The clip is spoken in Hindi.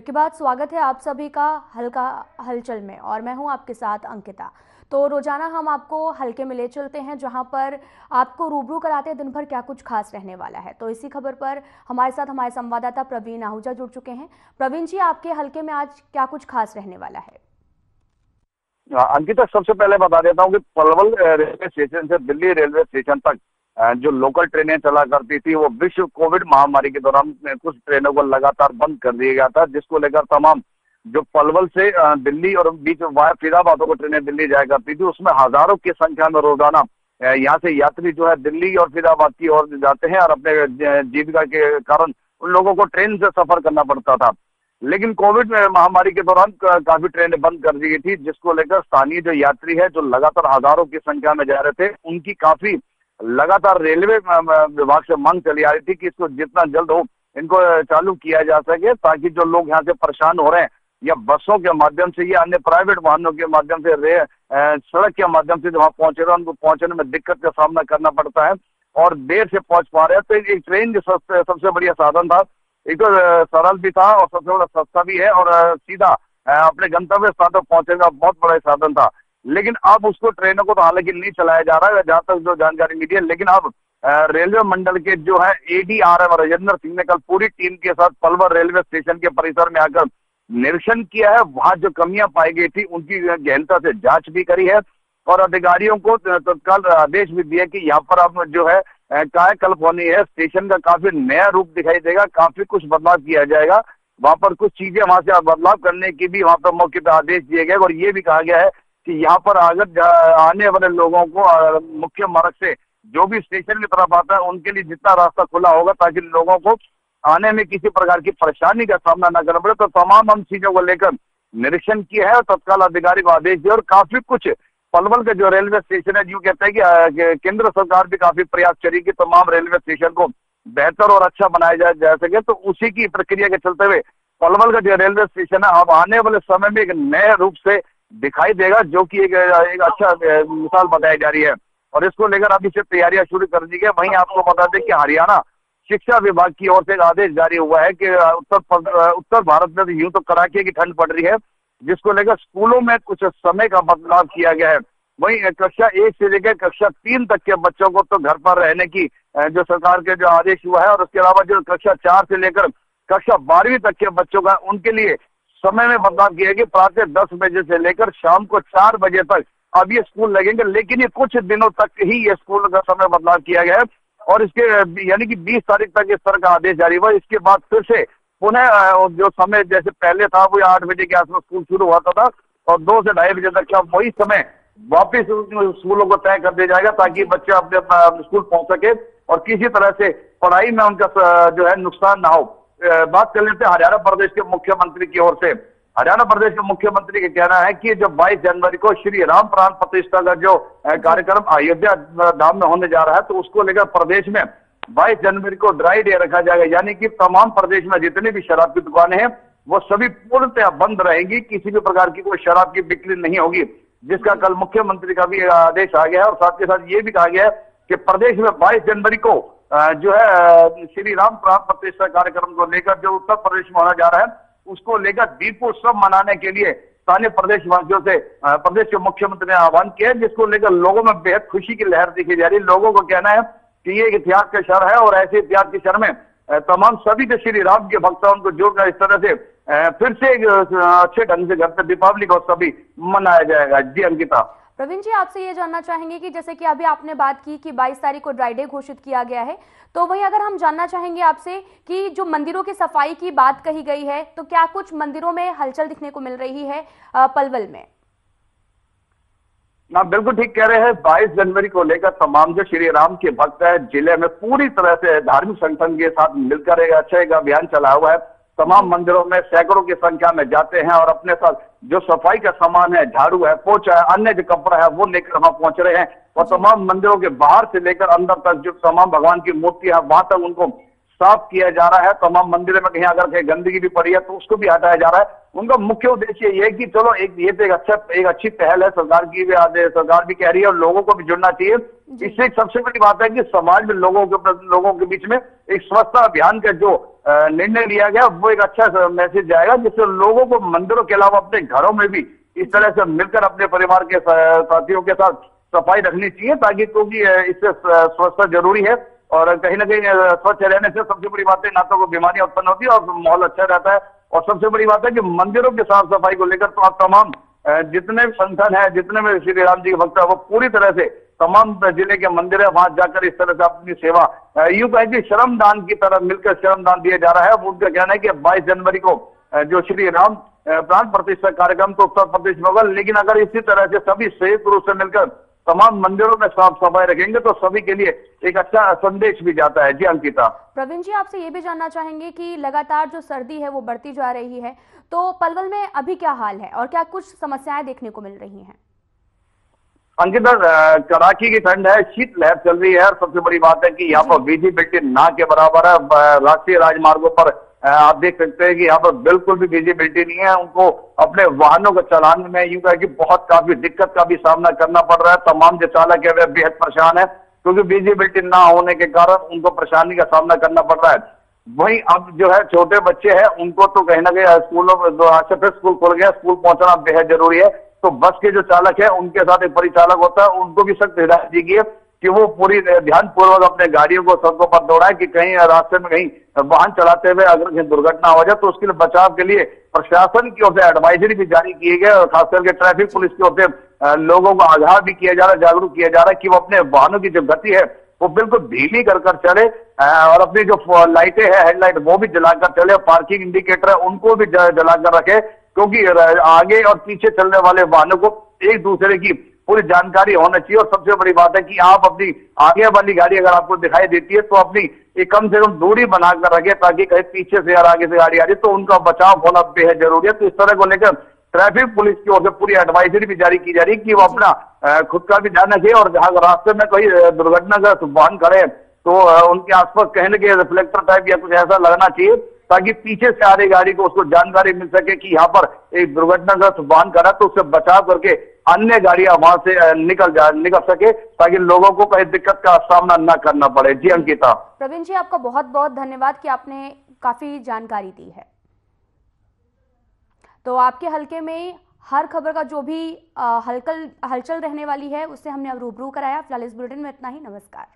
ब्रेक के बाद स्वागत है आप सभी का हल्का हलचल में, और मैं हूं आपके साथ अंकिता। तो रोजाना हम आपको हल्के में ले चलते हैं जहां पर आपको रूबरू कराते हैं दिन भर क्या कुछ खास रहने वाला है। तो इसी खबर पर हमारे साथ हमारे संवाददाता प्रवीण आहूजा जुड़ चुके हैं। प्रवीण जी, आपके हल्के में आज क्या कुछ खास रहने वाला है? अंकिता, सबसे पहले बता देता हूँ कि पलवल रेलवे स्टेशन से दिल्ली रेलवे स्टेशन तक जो लोकल ट्रेनें चला करती थी वो विश्व कोविड महामारी के दौरान कुछ ट्रेनों को लगातार बंद कर दिया गया था, जिसको लेकर तमाम जो पलवल से दिल्ली और बीच वाया फरीदाबाद को ट्रेनें दिल्ली जाया करती थी, उसमें हजारों की संख्या में रोजाना यहाँ से यात्री जो है दिल्ली और फरीदाबाद की ओर जाते हैं और अपने जीविका के कारण उन लोगों को ट्रेन से सफर करना पड़ता था। लेकिन कोविड महामारी के दौरान काफी ट्रेनें बंद कर दी गई थी, जिसको लेकर स्थानीय जो यात्री है जो लगातार हजारों की संख्या में जा रहे थे, उनकी काफी लगातार रेलवे विभाग से मांग चली आ रही थी कि इसको जितना जल्द हो इनको चालू किया जा सके, ताकि जो लोग यहाँ से परेशान हो रहे हैं या बसों के माध्यम से या अन्य प्राइवेट वाहनों के माध्यम से सड़क के माध्यम से जहाँ पहुंचे रहे हैं उनको पहुंचने में दिक्कत का सामना करना पड़ता है और देर से पहुंच पा रहे हैं। तो एक ट्रेन जो सबसे बढ़िया साधन था, एक तो सरल भी था और सबसे बड़ा सस्ता भी है और सीधा अपने गंतव्य स्थान तक पहुंचने का बहुत बड़ा साधन था। लेकिन अब उसको ट्रेनों को तो हालांकि नहीं चलाया जा रहा है, जहां तक जो जानकारी मिली है। लेकिन अब रेलवे मंडल के जो है ADRM राजेंद्र सिंह ने कल पूरी टीम के साथ पलवल रेलवे स्टेशन के परिसर में आकर निरीक्षण किया है। वहां जो कमियां पाई गई थी उनकी गहनता से जांच भी करी है और अधिकारियों को तत्काल आदेश भी दिया कि यहाँ पर अब जो है कायाकल्प होनी है, स्टेशन का काफी नया रूप दिखाई देगा, काफी कुछ बदलाव किया जाएगा। वहां पर कुछ चीजें वहां से बदलाव करने की भी वहां पर मौके पर आदेश दिए गए और ये भी कहा गया है कि यहाँ पर अगर आने वाले लोगों को मुख्य मार्ग से जो भी स्टेशन की तरफ आता है उनके लिए जितना रास्ता खुला होगा ताकि लोगों को आने में किसी प्रकार की परेशानी का सामना न करना पड़े, तो तमाम हम चीजों को लेकर निरीक्षण किया है और तत्काल अधिकारी को आदेश दिया। और काफी कुछ पलवल का जो रेलवे स्टेशन है, यूं कहते हैं कि केंद्र सरकार भी काफी प्रयास करी कि तमाम रेलवे स्टेशन को बेहतर और अच्छा बनाया जा सके। तो उसी की प्रक्रिया के चलते हुए पलवल का जो रेलवे स्टेशन है अब आने वाले समय में एक नए रूप से दिखाई देगा, जो कि एक अच्छा मिसाल बताई जा रही है और इसको लेकर अभी से तैयारियां शुरू कर दी गई। वहीं आपको बता दें कि हरियाणा शिक्षा विभाग की ओर से एक आदेश जारी हुआ है कि उत्तर भारत में तो यूं तो कड़ाके की ठंड पड़ रही है, जिसको लेकर स्कूलों में कुछ समय का बदलाव किया गया है। वहीं कक्षा 1 से लेकर कक्षा 3 तक के बच्चों को तो घर पर रहने की जो सरकार के जो आदेश हुआ है और उसके अलावा जो कक्षा 4 से लेकर कक्षा 12वीं तक के बच्चों का उनके लिए समय में बदलाव किया गया। प्रातः 10 बजे से लेकर शाम को 4 बजे तक अब ये स्कूल लगेंगे, लेकिन ये कुछ दिनों तक ही ये स्कूल का समय बदलाव किया गया है और इसके यानी कि 20 तारीख तक इस तरह का आदेश जारी हुआ। इसके बाद फिर से पुनः जो समय जैसे पहले था वो 8 बजे के आसपास स्कूल शुरू होता था और 2 से 2:30 बजे तक का वही समय वापिस स्कूलों को तय कर दिया जाएगा ताकि बच्चे अपने स्कूल पहुंच सके और किसी तरह से पढ़ाई में उनका जो है नुकसान ना हो। बात कर लेते हैं हरियाणा प्रदेश के मुख्यमंत्री की ओर से। हरियाणा प्रदेश के मुख्यमंत्री का कहना है कि जो 22 जनवरी को श्री राम प्राण प्रतिष्ठा का जो कार्यक्रम अयोध्या धाम में होने जा रहा है, तो उसको लेकर प्रदेश में 22 जनवरी को ड्राई डे रखा जाएगा, यानी कि तमाम प्रदेश में जितनी भी शराब की दुकानें हैं वो सभी पूर्णतः बंद रहेंगी, किसी भी प्रकार की कोई शराब की बिक्री नहीं होगी, जिसका कल मुख्यमंत्री का भी आदेश आ गया है। और साथ के साथ ये भी कहा गया है कि प्रदेश में 22 जनवरी को जो है श्री राम प्राण प्रतिष्ठा कार्यक्रम को लेकर जो उत्तर प्रदेश में होने जा रहा है उसको लेकर दीपोत्सव मनाने के लिए स्थानीय प्रदेश वासियों से प्रदेश के मुख्यमंत्री ने आह्वान किया है, जिसको लेकर लोगों में बेहद खुशी की लहर दिखी जा रही है। लोगों को कहना है कि ये एक इतिहास का क्षण है और ऐसे इतिहास के क्षण में तमाम सभी जो श्री राम के भक्त हैं उनको जोड़कर इस तरह से फिर से एक अच्छे ढंग से घर पर दीपावली का उत्सव भी मनाया जाएगा। जी अंकिता। प्रवीण जी, आपसे ये जानना चाहेंगे कि जैसे कि अभी आपने बात की कि 22 तारीख को ड्राई डे घोषित किया गया है, तो वहीं अगर हम जानना चाहेंगे आपसे कि जो मंदिरों की सफाई की बात कही गई है, तो क्या कुछ मंदिरों में हलचल दिखने को मिल रही है पलवल में? ना, बिल्कुल ठीक कह रहे हैं। 22 जनवरी को लेकर तमाम जो श्री राम के भक्त है जिले में पूरी तरह से धार्मिक संगठन के साथ मिलकर एक अच्छा एक अभियान चला हुआ है। तमाम मंदिरों में सैकड़ों की संख्या में जाते हैं और अपने साथ जो सफाई का सामान है, झाड़ू है, पोछा है, अन्य जो कपड़ा है वो लेकर वहां पहुंच रहे हैं और तमाम मंदिरों के बाहर से लेकर अंदर तक जो तमाम भगवान की मूर्ति है वहां तक उनको साफ किया जा रहा है। तमाम मंदिरों में कहीं अगर कहीं गंदगी भी पड़ी है तो उसको भी हटाया जा रहा है। उनका मुख्य उद्देश्य ये है कि चलो ये तो एक अच्छी पहल है, सरकार की भी सरकार भी कह रही है और लोगों को भी जुड़ना चाहिए। इससे सबसे बड़ी बात है कि समाज में लोगों के बीच में एक स्वच्छता अभियान का जो निर्णय लिया गया वो एक अच्छा मैसेज जाएगा, जिससे लोगों को मंदिरों के अलावा अपने घरों में भी इस तरह से मिलकर अपने परिवार के साथियों के साथ सफाई रखनी चाहिए, ताकि क्योंकि इससे स्वच्छता जरूरी है और कहीं ना कहीं स्वच्छ रहने से सबसे बड़ी बात है ना तो बीमारियां उत्पन्न होती है और माहौल अच्छा रहता है। और सबसे बड़ी बात है कि मंदिरों की साफ सफाई को लेकर तो आप तमाम जितने भी संगठन है, जितने भी श्री राम जी के भक्त है, वो पूरी तरह से तमाम जिले के मंदिर है वहां जाकर इस तरह से अपनी सेवा यूं कहे कि श्रमदान की तरह मिलकर श्रमदान दिया जा रहा है। उनका कहना है कि 22 जनवरी को जो श्री राम प्राण प्रतिष्ठा कार्यक्रम तो उत्तर प्रदेश में होगा, लेकिन अगर इसी तरह से सभी संयुक्त रूप से मिलकर तमाम मंदिरों में साफ सफाई रखेंगे तो सभी के लिए एक अच्छा संदेश भी जाता है। जी अंकिता। प्रवीण जी, आपसे ये भी जानना चाहेंगे कि लगातार जो सर्दी है वो बढ़ती जा रही है, तो पलवल में अभी क्या हाल है और क्या कुछ समस्याएं देखने को मिल रही हैं? अंकिता, कड़ाके की ठंड है, शीतलहर चल रही है और सबसे बड़ी बात है कि यहाँ पर विजिबिलिटी ना के बराबर है। राष्ट्रीय राजमार्गों पर आप देख सकते हैं कि यहाँ पर बिल्कुल भी विजिबिलिटी नहीं है। उनको अपने वाहनों को चलाने में यूं कहे कि काफी दिक्कत का भी सामना करना पड़ रहा है। तमाम जो चालक है वे बेहद परेशान है क्योंकि विजिबिलिटी ना होने के कारण उनको परेशानी का सामना करना पड़ रहा है। वहीं अब जो है छोटे बच्चे हैं उनको तो कहीं ना कहीं स्कूलों में आज से फिर स्कूल खुल गया, स्कूल पहुंचना बेहद जरूरी है। तो बस के जो चालक है उनके साथ एक परिचालक होता है, उनको भी सख्त हिदायत दी गई है कि वो पूरी ध्यानपूर्वक अपने गाड़ियों को सड़कों पर दौड़ाए कि कहीं रास्ते में कहीं वाहन चलाते हुए अगर कहीं दुर्घटना हो जाए तो उसके लिए बचाव के लिए प्रशासन की ओर से एडवाइजरी भी जारी किए गए और खास करके ट्रैफिक पुलिस की ओर से लोगों को आगाह भी किया जा रहा है, जागरूक किया जा रहा है कि वो अपने वाहनों की जो गति है वो बिल्कुल धीमी कर चले और अपनी जो लाइटें है हेडलाइट वो भी जलाकर चले, पार्किंग इंडिकेटर है उनको भी जलाकर रखे, क्योंकि आगे और पीछे चलने वाले वाहनों को एक दूसरे की पूरी जानकारी होना चाहिए। और सबसे बड़ी बात है कि आप अपनी आगे वाली गाड़ी अगर आपको दिखाई देती है तो अपनी एक कम से कम दूरी बनाकर रखे, ताकि कहीं पीछे से या आगे से गाड़ी आ रही है तो उनका बचाव होना बेहद जरूरी है। तो इस तरह को लेकर ट्रैफिक पुलिस की ओर से पूरी एडवाइजरी भी जारी की जा रही है कि वो अपना खुद का भी ध्यान रखे और जहां रास्ते में कोई दुर्घटनाग्रस्त वाहन खड़े तो उनके आसपास कहने के रिफ्लेक्टर टाइप या कुछ ऐसा लगना चाहिए ताकि पीछे से आ रही गाड़ी को उसको जानकारी मिल सके कि यहाँ पर एक दुर्घटनाग्रस्त वाहन खड़ा तो उससे बचाव करके अन्य गाड़ियां वहां से निकल सके ताकि लोगों को कोई दिक्कत का सामना न करना पड़े। जी अंकिता। प्रवीण जी, आपका बहुत बहुत धन्यवाद कि आपने काफी जानकारी दी है। तो आपके हलके में हर खबर का जो भी हलचल रहने वाली है उससे हमने अब रूबरू कराया। फिलहाल इस बुलेटिन में इतना ही। नमस्कार।